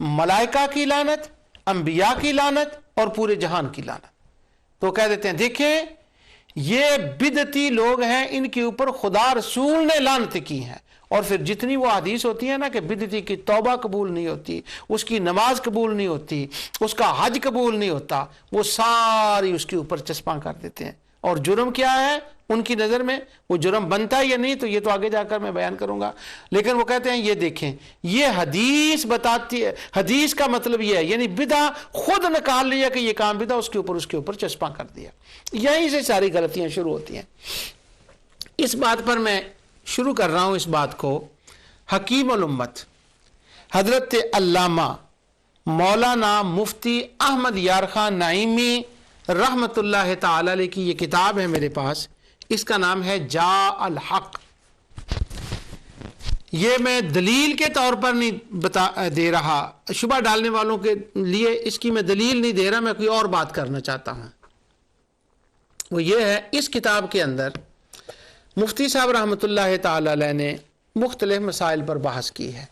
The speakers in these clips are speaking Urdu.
ملائکہ کی لعنت، انبیاء کی لعنت اور پورے جہان کی لعنت۔ تو کہہ دیتے ہیں دیکھیں یہ بدعتی لوگ ہیں، ان کے اوپر خدا رسول نے لعنت کی ہیں۔ اور پھر جتنی وہ حدیث ہوتی ہے نا کہ بدعتی کی توبہ قبول نہیں ہوتی، اس کی نماز قبول نہیں ہوتی، اس کا حج قبول نہیں ہوتا، وہ ساری اس کے اوپر چسپاں کر دیتے ہیں۔ اور جرم کیا ہے ان کی نظر میں، وہ جرم بنتا ہے یا نہیں تو یہ تو آگے جا کر میں بیان کروں گا، لیکن وہ کہتے ہیں یہ دیکھیں یہ حدیث بتاتی ہے، حدیث کا مطلب یہ ہے، یعنی بدعہ خود نکال لیا کہ یہ کام بدعہ، اس کے اوپر چسپاں کر دیا۔ یہیں سے ساری غلطیاں شروع ہوتی ہیں۔ اس بات پر میں شروع کر رہا ہوں اس بات کو، حکیم الامت حضرت علامہ مولانا مفتی احمد یار خان نعیمی رحمت اللہ تعالی علیہ کی یہ کتاب ہے میرے پاس، اس کا نام ہے جاء الحق۔ یہ میں دلیل کے طور پر نہیں دے رہا، شبہ ڈالنے والوں کے لیے اس کی میں دلیل نہیں دے رہا، میں کوئی اور بات کرنا چاہتا ہوں۔ وہ یہ ہے اس کتاب کے اندر مفتی صاحب رحمۃ اللہ تعالی علیہ نے مختلف مسائل پر بحث کی ہے،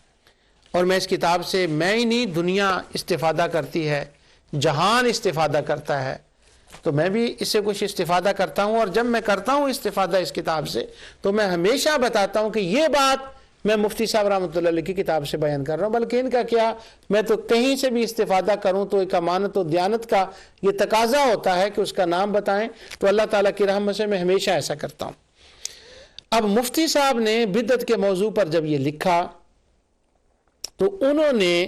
اور میں اس کتاب سے میں ہی نہیں دنیا استفادہ کرتی ہے، جہان استفادہ کرتا ہے، تو میں بھی اس سے کچھ استفادہ کرتا ہوں۔ اور جب میں کرتا ہوں استفادہ اس کتاب سے تو میں ہمیشہ بتاتا ہوں کہ یہ بات میں مفتی صاحب رحمۃ اللہ علیہ کی کتاب سے بیان کر رہا ہوں، بلکہ ان کا کیا، میں تو کہیں سے بھی استفادہ کروں تو ایک امانت و دیانت کا یہ تقاضا ہوتا ہے کہ اس کا نام بتائیں، تو اللہ تعالیٰ کی رحمت سے میں ہمیشہ ایسا کرتا ہوں۔ اب مفتی صاحب نے بدعت کے موضوع پر جب یہ لکھا تو انہوں نے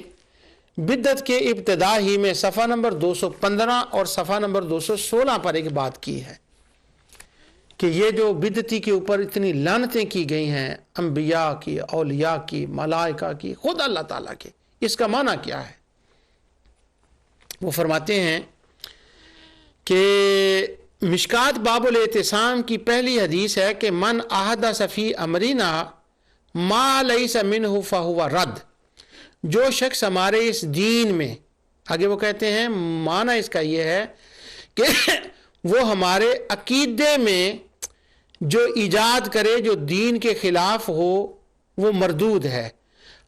بدعت کے ابتدا ہی میں صفحہ نمبر 215 اور صفحہ نمبر 216 پر ایک بات کی ہے کہ یہ جو بدعتی کے اوپر اتنی لعنتیں کی گئی ہیں، انبیاء کی، اولیاء کی، ملائکہ کی، خود اللہ تعالیٰ کے، اس کا معنی کیا ہے؟ وہ فرماتے ہیں کہ مشکات باب الاعتصام کی پہلی حدیث ہے کہ من احدث فی امرنا ما لیس منہ فہو رد، جو شخص ہمارے اس دین میں، آگے وہ کہتے ہیں معنی اس کا یہ ہے کہ وہ ہمارے عقیدے میں جو ایجاد کرے جو دین کے خلاف ہو وہ مردود ہے۔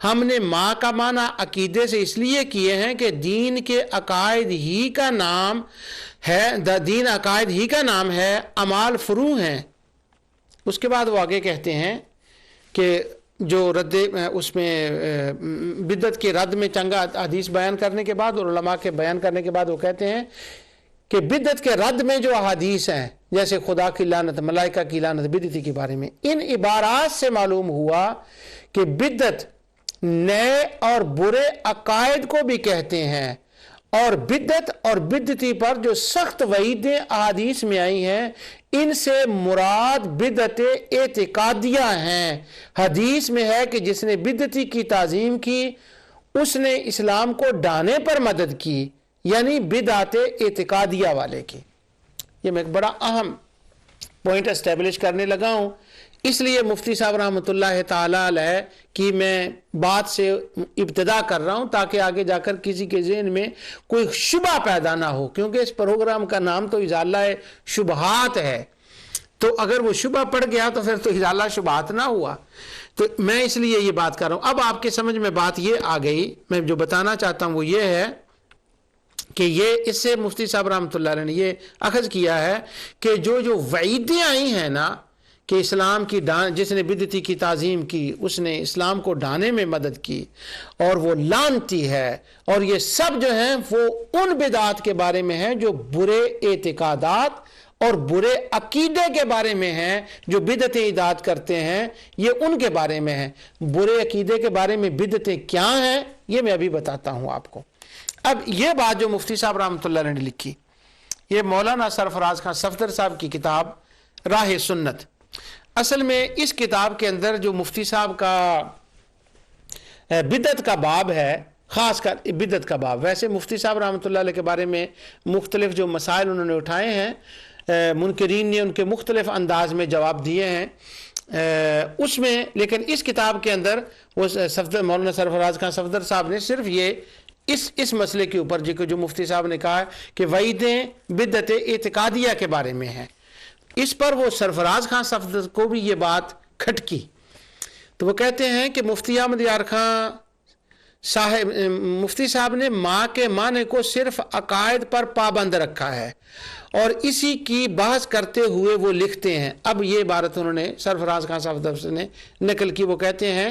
ہم نے ماں کا معنی عقیدے سے اس لیے کیے ہیں کہ دین کے عقائد ہی کا نام ہے، دین عقائد ہی کا نام ہے، اعمال فروع ہیں۔ اس کے بعد وہ آگے کہتے ہیں کہ جو رد اس میں بدعت کے رد میں چنگا حدیث بیان کرنے کے بعد اور علماء کے بیان کرنے کے بعد وہ کہتے ہیں کہ بدعت کے رد میں جو احادیث ہیں جیسے خدا کی لعنت، ملائکہ کی لعنت، بدعتی کے بارے میں، ان عبارات سے معلوم ہوا کہ بدعت نئے اور برے عقائد کو بھی کہتے ہیں، اور بدعت اور بدعتی پر جو سخت وعیدیں احادیث میں آئی ہیں ان سے مراد بدعت اعتقادیہ ہیں۔ حدیث میں ہے کہ جس نے بدعتی کی تعظیم کی اس نے اسلام کو ڈھانے پر مدد کی، یعنی بدعت اعتقادیہ والے کی۔ یہ میں ایک بڑا اہم پوائنٹ اسٹیبلش کرنے لگا ہوں، اس لیے مفتی صاحب رحمۃ اللہ تعالی علیہ کی میں بات سے ابتدا کر رہا ہوں تاکہ آگے جا کر کسی کے ذہن میں کوئی شبہ پیدا نہ ہو، کیونکہ اس پروگرام کا نام تو ازالہ شبہات ہے، تو اگر وہ شبہ پڑ گیا تو پھر تو ازالہ شبہات نہ ہوا، تو میں اس لیے یہ بات کر رہا ہوں۔ اب آپ کے سمجھ میں بات یہ آ گئی، میں جو بتانا چاہتا ہوں وہ یہ ہے کہ یہ اس سے مفتی صاحب رحمۃ اللہ علیہ نے یہ اخذ کیا ہے کہ جو وعیدیں آئی ہیں نا کہ اسلام کی جس نے بدعتی کی تعظیم کی اس نے اسلام کو ڈھانے میں مدد کی اور وہ لعنتی ہے، اور یہ سب جو ہیں وہ ان بدعات کے بارے میں ہیں جو برے اعتقادات اور برے عقیدے کے بارے میں ہیں، جو بدعتیں ایجاد کرتے ہیں یہ ان کے بارے میں ہیں۔ برے عقیدے کے بارے میں بدعتیں کیا ہیں یہ میں ابھی بتاتا ہوں آپ کو۔ اب یہ بات جو مفتی صاحب رحمۃ اللہ علیہ نے لکھی، یہ مولانا سرفراز خان صفدر صاحب کی کتاب راہ سنت، اصل میں اس کتاب کے اندر جو مفتی صاحب کا بدعت کا باب ہے، خاص کر بدعت کا باب، ویسے مفتی صاحب رحمۃ اللہ علیہ کے بارے میں مختلف جو مسائل انہوں نے اٹھائے ہیں، منکرین نے ان کے مختلف انداز میں جواب دیے ہیں اس میں، لیکن اس کتاب کے اندر وہ مولانا سرفراز خان صفدر صاحب نے صرف یہ اس مسئلے کے اوپر جو مفتی صاحب نے کہا کہ وعیدیں بدعت اعتقادیہ کے بارے میں ہیں، اس پر وہ سرفراز خان صفدر کو بھی یہ بات کھٹکی، تو وہ کہتے ہیں کہ مفتی احمد یار خان مفتی صاحب نے ماں کے معنی کو صرف عقائد پر پابند رکھا ہے اور اسی کی بحث کرتے ہوئے وہ لکھتے ہیں. اب یہ عبارت انہوں نے سرفراز خان صاحب نے نقل کی. وہ کہتے ہیں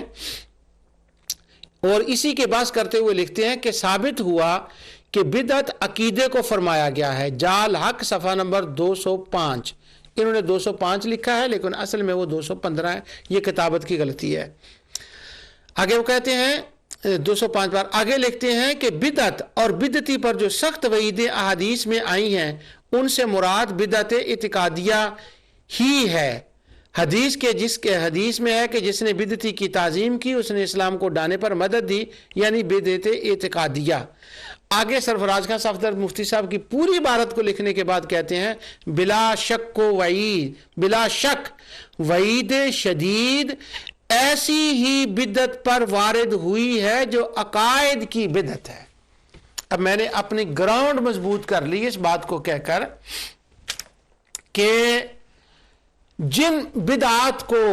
اور اسی کے بحث کرتے ہوئے لکھتے ہیں کہ ثابت ہوا کہ بدعت عقیدے کو فرمایا گیا ہے. جال حق صفحہ نمبر 205. انہوں نے 205 لکھا ہے لیکن اصل میں وہ 215 ہے. یہ کتابت کی غلطی ہے. آگے وہ کہتے ہیں 205 پر آگے لکھتے ہیں کہ بدعت اور بدعتی پر جو سخت وعیدیں احادیث میں آئی ہیں ان سے مراد بدعت اعتقادیہ ہی ہے. حدیث میں ہے کہ جس نے بدعتی کی تعظیم کی اس نے اسلام کو ڈانے پر مدد دی، یعنی بدعت اعتقادیہ. آگے سرفراز خان صاحب مفتی صاحب کی پوری عبارت کو لکھنے کے بعد کہتے ہیں بلا شک و وعید، بلا شک وعید شدید ایسی ہی بدعت پر وارد ہوئی ہے جو عقائد کی بدعت ہے. اب میں نے اپنی گراؤنڈ مضبوط کر لی اس بات کو کہہ کر کہ جن بدعات کو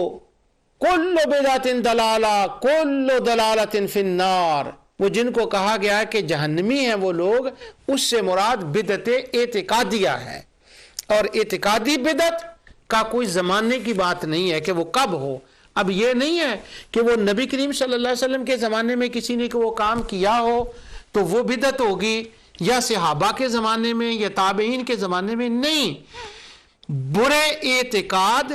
کل بدعت دلالہ کل دلالت فی النار، وہ جن کو کہا گیا کہ جہنمی ہیں وہ لوگ، اس سے مراد بدعت اعتقادیہ ہے. اور اعتقادی بدعت کا کوئی زمانے کی بات نہیں ہے کہ وہ کب ہو. اب یہ نہیں ہے کہ وہ نبی کریم صلی اللہ علیہ وسلم کے زمانے میں کسی نے وہ کام کیا ہو تو وہ بدعت ہوگی، یا صحابہ کے زمانے میں یا تابعین کے زمانے میں. نہیں، برے اعتقاد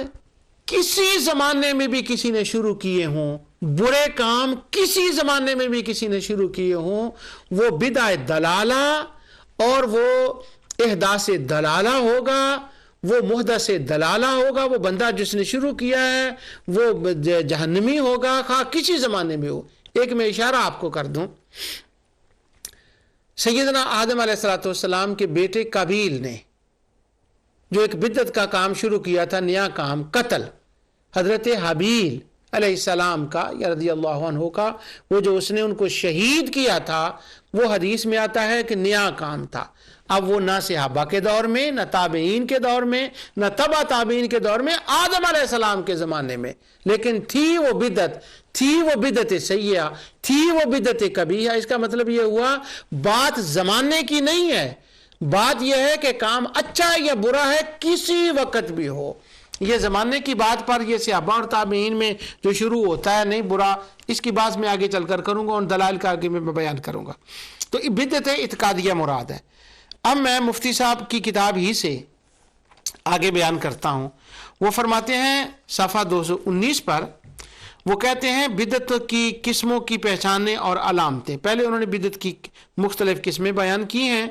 کسی زمانے میں بھی کسی نے شروع کیے ہوں، برے کام کسی زمانے میں بھی کسی نے شروع کیے ہوں، وہ بدعت دلالہ اور وہ احداث دلالہ ہوگا، وہ محدث دلالہ ہوگا. وہ بندہ جس نے شروع کیا ہے وہ جہنمی ہوگا، خواہ کسی زمانے میں ہو. ایک میں اشارہ آپ کو کر دوں، سیدنا آدم علیہ السلام کے بیٹے قابیل نے جو ایک بدعت کا کام شروع کیا تھا، نیا کام، قتل حضرت حابیل علیہ السلام کا یا رضی اللہ عنہ کا، وہ جو اس نے ان کو شہید کیا تھا، وہ حدیث میں آتا ہے کہ نیا کام تھا. اب وہ نہ صحابہ کے دور میں، نہ تابعین کے دور میں، نہ تبع تابعین کے دور میں، آدم علیہ السلام کے زمانے میں، لیکن تھی وہ بدعت سیئہ، تھی وہ بدعت قبیحہ. اس کا مطلب یہ ہوا بات زمانے کی نہیں ہے، بات یہ ہے کہ کام اچھا یا برا ہے کسی وقت بھی ہو. یہ زمانے کی بات پر یہ صحابہ اور تابعین میں جو شروع ہوتا ہے نہیں برا، اس کی بات میں آگے چل کر کروں گا اور دلائل کا آگے میں بیان کروں گا. تو بدعت اعتقادیہ مراد ہے. اب میں مفتی صاحب کی کتاب ہی سے آگے بیان کرتا ہوں. وہ فرماتے ہیں صفحہ 219 پر، وہ کہتے ہیں بدعت کی قسموں کی پہچانیں اور علامتیں. پہلے انہوں نے بدعت کی مختلف قسمیں بیان کی ہیں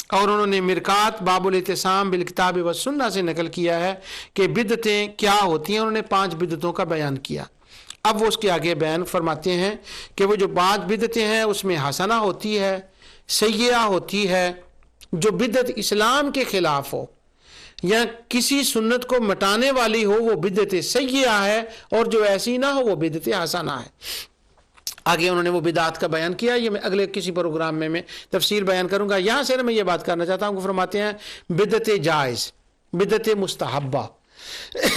اور انہوں نے مرکات باب الاعتصام بالکتاب والسنہ سے نقل کیا ہے کہ بدعتیں کیا ہوتی ہیں. انہوں نے 5 بدعتوں کا بیان کیا. اب وہ اس کے آگے بیان فرماتے ہیں کہ وہ جو 5 بدعتیں ہیں اس میں حسنہ ہوتی ہے، سیئہ ہوتی ہے، جو بدعت اسلام کے خلاف ہو یا کسی سنت کو مٹانے والی ہو وہ بدعت سیئہ ہے، اور جو ایسی نہ ہو وہ بدعت حسنہ ہے. آگے انہوں نے وہ بدعات کا بیان کیا. یہ میں اگلے کسی پروگرام میں تفصیل بیان کروں گا. یہاں سے میں یہ بات کرنا چاہتا ہوں کہ فرماتے ہیں بدعت جائز، بدعت مستحبہ،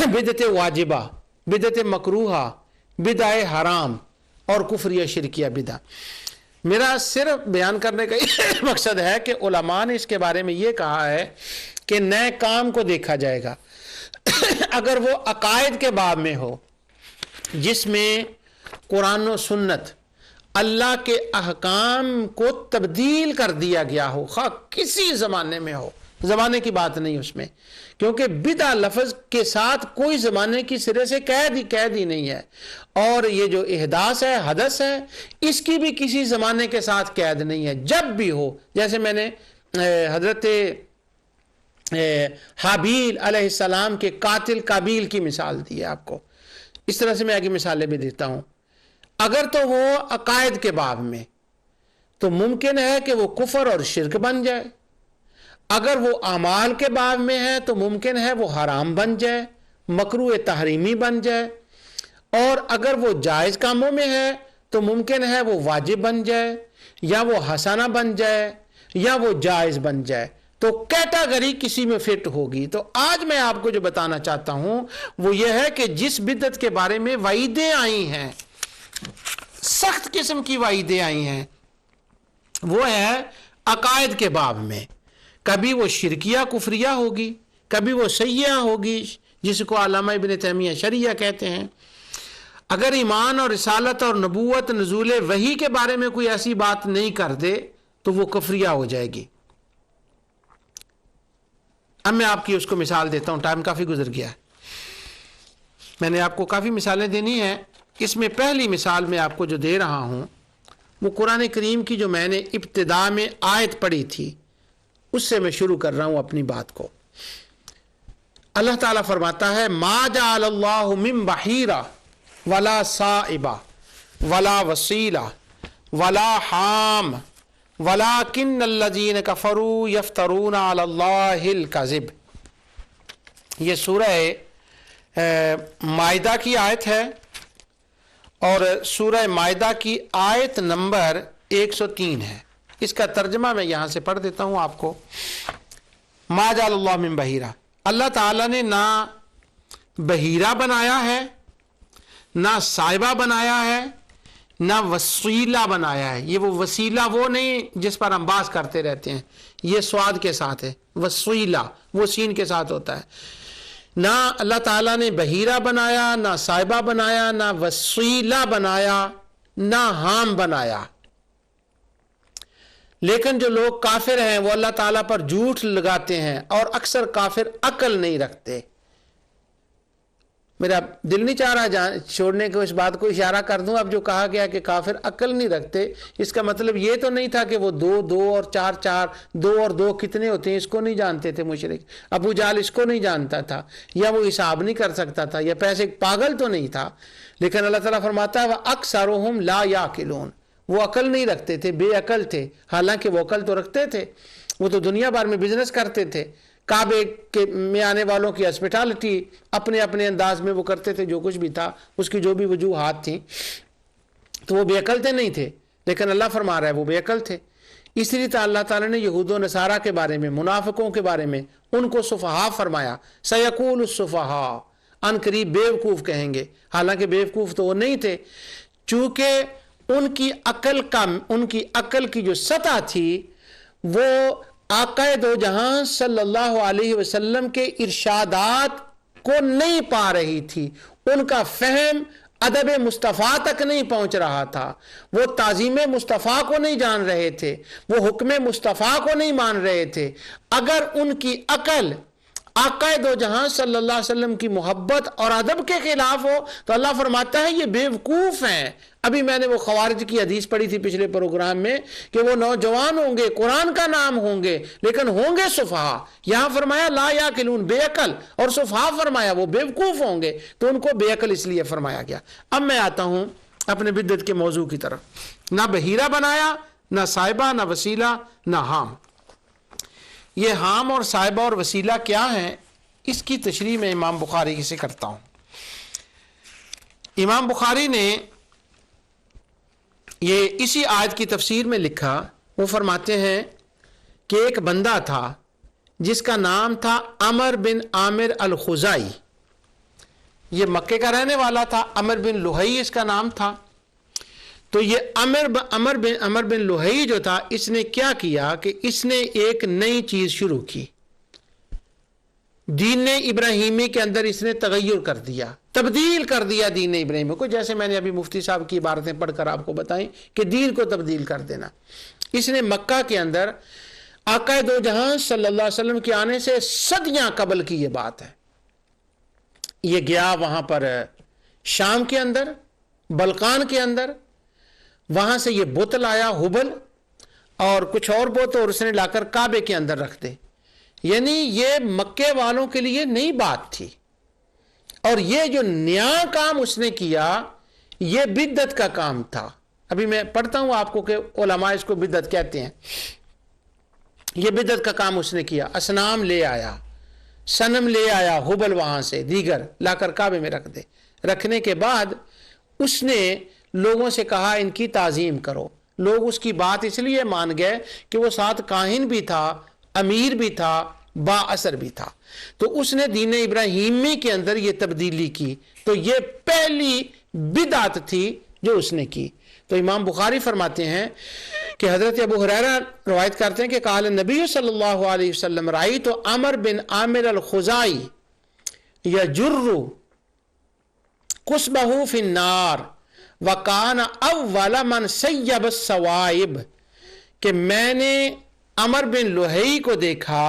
بدعت واجبہ، بدعت مکروہہ، بدعت حرام اور کفریہ شرکیہ بدعت. میرا صرف بیان کرنے کا یہ مقصد ہے کہ علماء نے اس کے بارے میں یہ کہا ہے کہ نئے کام کو دیکھا جائے گا اگر وہ عقائد کے باب میں ہو جس میں قرآن و سنت اللہ کے احکام کو تبدیل کر دیا گیا ہو، خواہ کسی زمانے میں ہو، زمانے کی بات نہیں اس میں، کیونکہ بدعہ لفظ کے ساتھ کوئی زمانے کی سرے سے قید ہی نہیں ہے. اور یہ جو احداث ہے، حدث ہے، اس کی بھی کسی زمانے کے ساتھ قید نہیں ہے، جب بھی ہو. جیسے میں نے حضرت حابیل علیہ السلام کے قاتل قابیل کی مثال دی ہے آپ کو، اس طرح سے میں آگے مثالیں بھی دیتا ہوں. اگر تو وہ عقائد کے باب میں تو ممکن ہے کہ وہ کفر اور شرک بن جائے، اگر وہ اعمال کے باب میں ہے تو ممکن ہے وہ حرام بن جائے، مکروہ تحریمی بن جائے، اور اگر وہ جائز کاموں میں ہے تو ممکن ہے وہ واجب بن جائے، یا وہ حسنہ بن جائے، یا وہ جائز بن جائے. تو کیٹاگری کسی میں فٹ ہوگی. تو آج میں آپ کو جو بتانا چاہتا ہوں وہ یہ ہے کہ جس بدعت کے بارے میں وعیدیں آئی ہیں سخت قسم کی وعیدیں آئی ہیں وہ ہے عقائد کے باب میں. کبھی وہ شرکیہ کفریہ ہوگی، کبھی وہ سیئہ ہوگی جس کو علامہ ابن تیمیہ شریعہ کہتے ہیں. اگر ایمان اور رسالت اور نبوت نزول وحی کے بارے میں کوئی ایسی بات نہیں کر دے تو وہ کفریہ ہو جائے گی. اب میں آپ کی اس کو مثال دیتا ہوں، ٹائم کافی گزر گیا ہے، میں نے آپ کو کافی مثالیں دینی ہیں. اس میں پہلی مثال میں آپ کو جو دے رہا ہوں وہ قرآن کریم کی جو میں نے ابتدا میں آیت پڑھی تھی اس سے میں شروع کر رہا ہوں اپنی بات کو. اللہ تعالیٰ فرماتا ہے ما جعل اللہ من بحیرہ ولا صائبہ ولا وسیلہ ولا حام ولیکن الذین کفروا یفترون علی اللہ الکذب. یہ سورہ مائدہ کی آیت ہے اور سورہ مائدہ کی آیت نمبر 103 ہے. اس کا ترجمہ میں یہاں سے پڑھ دیتا ہوں آپ کو. ما جعل اللہ من بحیرہ، اللہ تعالیٰ نے نہ بحیرہ بنایا ہے، نہ صائبہ بنایا ہے، نہ وسیلہ بنایا ہے. یہ وہ وسیلہ وہ نہیں جس پر ہم بحث کرتے رہتے ہیں، یہ سواد کے ساتھ ہے. وسیلہ وہ سین کے ساتھ ہوتا ہے. نہ اللہ تعالیٰ نے بحیرہ بنایا، نہ صائبہ بنایا، نہ وسیلہ بنایا، نہ حام بنایا. لیکن جو لوگ کافر ہیں وہ اللہ تعالیٰ پر جھوٹ لگاتے ہیں اور اکثر کافر عقل نہیں رکھتے. میرا دل نہیں چاہ رہا چھوڑنے کو اس بات کو اشارہ کر دوں. اب جو کہا گیا کہ کافر عقل نہیں رکھتے، اس کا مطلب یہ تو نہیں تھا کہ وہ دو اور چار، دو اور دو کتنے ہوتے ہیں اس کو نہیں جانتے تھے مشرک. ابو جہل اس کو نہیں جانتا تھا، یا وہ حساب نہیں کر سکتا تھا، یا پیسے پاگل تو نہیں تھا. لیکن اللہ تعالیٰ فرماتا ہے وَأَكْثَرُهُمْ لَا يَعْقِلُونَ، وہ عقل نہیں رکھتے تھے، بے عقل تھے. حالانکہ وہ عقل تو رکھتے تھے، وہ تو دنیا بھر میں بزنس کرتے تھے. کعبے کے میں آنے والوں کی ہاسپٹالٹی اپنے اپنے انداز میں وہ کرتے تھے، جو کچھ بھی تھا اس کی جو بھی وجوہات تھیں. تو وہ بے عقل تھے نہیں تھے، لیکن اللہ فرما رہا ہے وہ بے عقل تھے. اس لیے اللہ تعالیٰ نے یہود و نصارہ کے بارے میں، منافقوں کے بارے میں ان کو سفہاء فرمایا. سیقول السفہاء، ان قریب بے وقوف کہیں گے. حالانکہ بے وقوف تو وہ نہیں تھے، چونکہ ان کی عقل کی جو سطح تھی وہ آقا دو جہاں صلی اللہ علیہ وسلم کے ارشادات کو نہیں پا رہی تھی. ان کا فہم ادب مصطفیٰ تک نہیں پہنچ رہا تھا. وہ تعظیم مصطفیٰ کو نہیں جان رہے تھے، وہ حکم مصطفیٰ کو نہیں مان رہے تھے. اگر ان کی عقل آقا دو جہاں صلی اللہ علیہ وسلم کی محبت اور ادب کے خلاف ہو تو اللہ فرماتا ہے یہ بے وقوف ہیں. ابھی میں نے وہ خوارج کی حدیث پڑھی تھی پچھلے پروگرام میں کہ وہ نوجوان ہوں گے، قرآن کا نام ہوں گے، لیکن ہوں گے سفہاء. یہاں فرمایا لا یعقلون، بے عقل، اور سفہاء فرمایا وہ بے وقوف ہوں گے. تو ان کو بے عقل اس لیے فرمایا گیا. اب میں آتا ہوں اپنے بدعت کے موضوع کی طرف. نہ بحیرہ بنایا، نہ صائبہ، نہ وسیلہ، نہ حام. یہ حام اور صائبہ اور وسیلہ کیا ہیں، اس کی تشریح میں امام بخاری سے کرتا ہوں. امام بخاری نے یہ اسی آیت کی تفسیر میں لکھا. وہ فرماتے ہیں کہ ایک بندہ تھا جس کا نام تھا عمر بن عامر الخزائی. یہ مکے کا رہنے والا تھا. عمر بن لوہی اس کا نام تھا. تو یہ عمر بن لوہی جو تھا، اس نے کیا کیا کہ اس نے ایک نئی چیز شروع کی. دین ابراہیمی کے اندر اس نے تغیر کر دیا، تبدیل کر دیا دین ابراہیمی کو. جیسے میں نے ابھی مفتی صاحب کی عبارتیں پڑھ کر آپ کو بتائیں کہ دین کو تبدیل کر دینا. اس نے مکہ کے اندر آقا دو جہاں صلی اللہ علیہ وسلم کے آنے سے صدیاں قبل کی یہ بات ہے. یہ گیا وہاں پر شام کے اندر، بلقان کے اندر، وہاں سے یہ بت لایا ہبل اور کچھ اور بت، اور اس نے لا کر کعبے کے اندر رکھ دے. یعنی یہ مکے والوں کے لیے نئی بات تھی. اور یہ جو نیا کام اس نے کیا یہ بدعت کا کام تھا. ابھی میں پڑھتا ہوں آپ کو کہ علماء اس کو بدعت کہتے ہیں. یہ بدعت کا کام اس نے کیا. اصنام لے آیا، صنم لے آیا ہبل، وہاں سے دیگر لا کر کعبے میں رکھ دے. رکھنے کے بعد اس نے لوگوں سے کہا ان کی تعظیم کرو. لوگ اس کی بات اس لیے مان گئے کہ وہ ساتھ کاہن بھی تھا، امیر بھی تھا، با اثر بھی تھا. تو اس نے دین ابراہیمی کے اندر یہ تبدیلی کی. تو یہ پہلی بدعت تھی جو اس نے کی. تو امام بخاری فرماتے ہیں کہ حضرت ابو ہریرہ روایت کرتے ہیں کہ قال نبی صلی اللہ علیہ وسلم رأیت عمر بن عامر الخزاعی یجر قصبہ فی النار وکان اول من سیب السوائب، کہ میں نے عمر بن لہئی کو دیکھا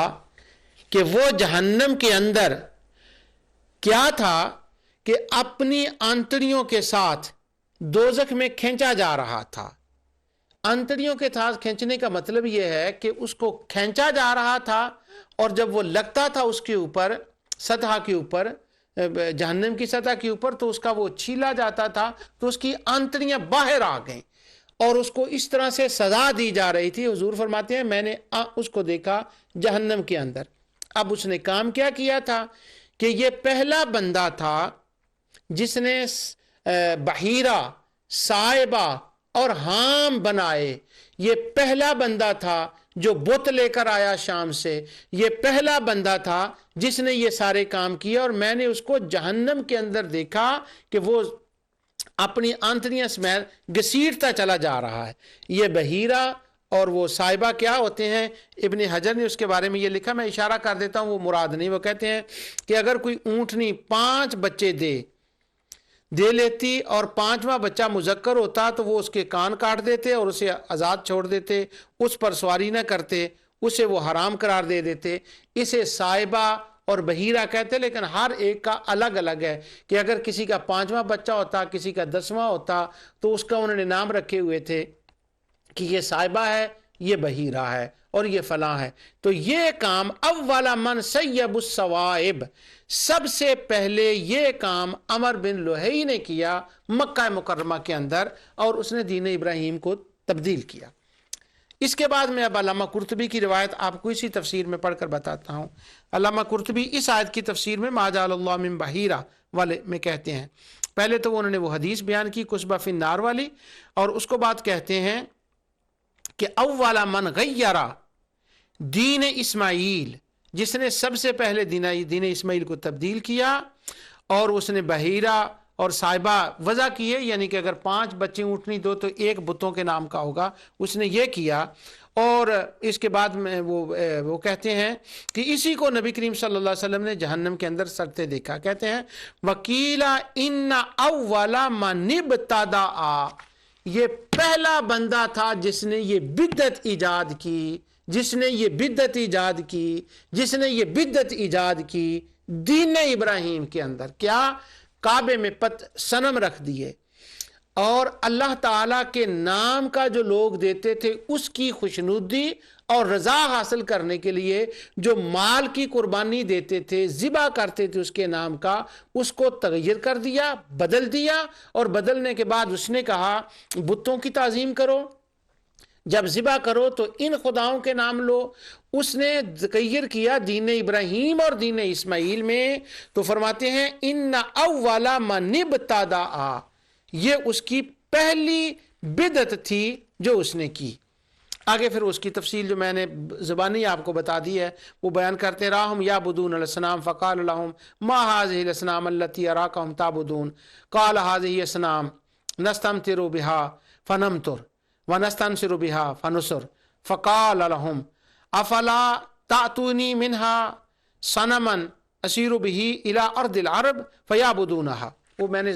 کہ وہ جہنم کے اندر کیا تھا کہ اپنی آنتڑیوں کے ساتھ دوزخ میں کھینچا جا رہا تھا۔ آنتڑیوں کے ساتھ کھینچنے کا مطلب یہ ہے کہ اس کو کھینچا جا رہا تھا، اور جب وہ لگتا تھا اس کے اوپر سطح کے اوپر، جہنم کی سطح کے اوپر، تو اس کا وہ چھیلا جاتا تھا تو اس کی آنتڑیاں باہر آ گئیں اور اس کو اس طرح سے سزا دی جا رہی تھی۔ حضور فرماتے ہیں میں نے اس کو دیکھا جہنم کے اندر۔ اب اس نے کام کیا کیا تھا کہ یہ پہلا بندہ تھا جس نے بحیرہ، صائبہ اور حام بنائے۔ یہ پہلا بندہ تھا جو بت لے کر آیا شام سے۔ یہ پہلا بندہ تھا جس نے یہ سارے کام کیا، اور میں نے اس کو جہنم کے اندر دیکھا کہ وہ اپنی آنتڑیاں سمیت گھسیٹتا چلا جا رہا ہے۔ یہ بحیرہ اور وہ صائبہ کیا ہوتے ہیں؟ ابن حجر نے اس کے بارے میں یہ لکھا، میں اشارہ کر دیتا ہوں، وہ مراد نہیں۔ وہ کہتے ہیں کہ اگر کوئی اونٹنی 5 بچے دے لیتی اور 5واں بچہ مذکر ہوتا تو وہ اس کے کان کاٹ دیتے اور اسے آزاد چھوڑ دیتے، اس پر سواری نہ کرتے، اسے وہ حرام قرار دے دیتے۔ اسے صائبہ اور بحیرہ کہتے، لیکن ہر ایک کا الگ الگ ہے کہ اگر کسی کا 5واں بچہ ہوتا، کسی کا 10واں ہوتا، تو اس کا انہوں نے نام رکھے ہوئے تھے کہ یہ صائبہ ہے، یہ بحیرہ ہے اور یہ فلاں ہے۔ تو یہ کام اول من سیب السوائب، سب سے پہلے یہ کام عمر بن لہئی نے کیا مکہ مکرمہ کے اندر، اور اس نے دین ابراہیم کو تبدیل کیا۔ اس کے بعد میں اب علامہ قرطبی کی روایت آپ کو اسی تفسیر میں پڑھ کر بتاتا ہوں۔ علامہ قرطبی اس آیت کی تفسیر میں ما جعل اللہ من بحیرہ والے میں کہتے ہیں، پہلے تو انہوں نے وہ حدیث بیان کی قصبہ فی النار والی، اور اس کو بعد کہتے ہیں کہ اول من غیر دین اسماعیل، جس نے سب سے پہلے دین اسماعیل کو تبدیل کیا، اور اس نے بحیرہ اور صائبہ وضع کیے، یعنی کہ اگر 5 بچے اونٹنی دو تو 1 بتوں کے نام کا ہوگا، اس نے یہ کیا۔ اور اس کے بعد میں وہ کہتے ہیں کہ اسی کو نبی کریم صلی اللہ علیہ وسلم نے جہنم کے اندر سڑتے دیکھا۔ کہتے ہیں وکیلا ان اول من ابتدع، یہ پہلا بندہ تھا جس نے یہ بدعت ایجاد کی، جس نے یہ بدعت ایجاد کی، جس نے یہ بدعت ایجاد کی دین ابراہیم کے اندر۔ کیا؟ کعبے میں صنم رکھ دیے، اور اللہ تعالیٰ کے نام کا جو لوگ دیتے تھے اس کی خوشنودی اور رضا حاصل کرنے کے لیے جو مال کی قربانی دیتے تھے، ذبح کرتے تھے اس کے نام کا، اس کو تغیر کر دیا، بدل دیا، اور بدلنے کے بعد اس نے کہا بتوں کی تعظیم کرو، جب ذبح کرو تو ان خداؤں کے نام لو۔ اس نے تغیر کیا دین ابراہیم اور دین اسماعیل میں۔ تو فرماتے ہیں ان اول من ابتدع، یہ اس کی پہلی بدعت تھی جو اس نے کی۔ آگے پھر اس کی تفصیل جو میں نے زبانی آپ کو بتا دی ہے وہ بیان کرتے راہم یعبدون الاصنام فقال لهم ما هذه الاصنام التي اراكم تعبدون قال هذه اصنام نستمطر بها فنمطر ونستنصر بها فنصر فقال لهم افلا تأتوني منها صنما اسير به الى ارض العرب فيعبدونها۔ وہ میں نے